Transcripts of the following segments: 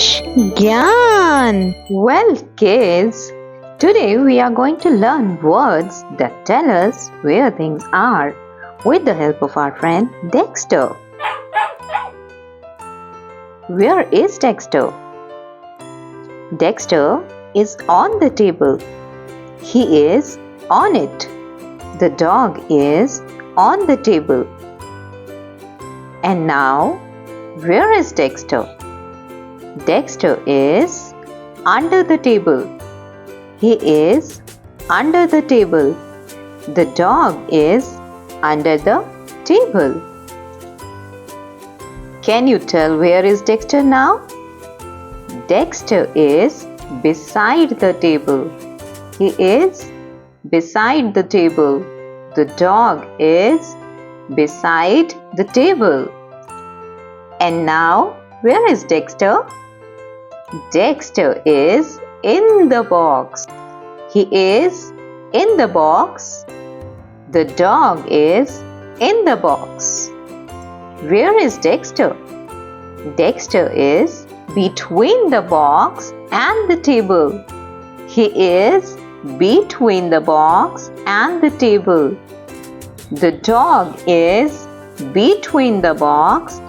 Teach Gyaan. Well, kids, today we are going to learn words that tell us where things are with the help of our friend Dexter. Where is Dexter? Dexter is on the table. He is on it. The dog is on the table. And now, where is Dexter? Dexter is under the table. He is under the table. The dog is under the table. Can you tell where is Dexter now? Dexter is beside the table. He is beside the table. The dog is beside the table. And now, where is Dexter? Dexter is in the box. He is in the box. The dog is in the box. Where is Dexter? Dexter is between the box and the table. He is between the box and the table. The dog is between the box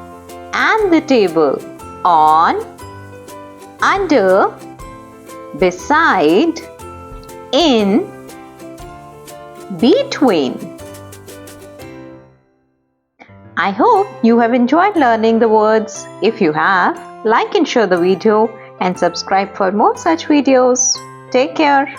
and the table. On, under, beside, in, between. I hope you have enjoyed learning the words. If you have, like and share the video and subscribe for more such videos. Take care.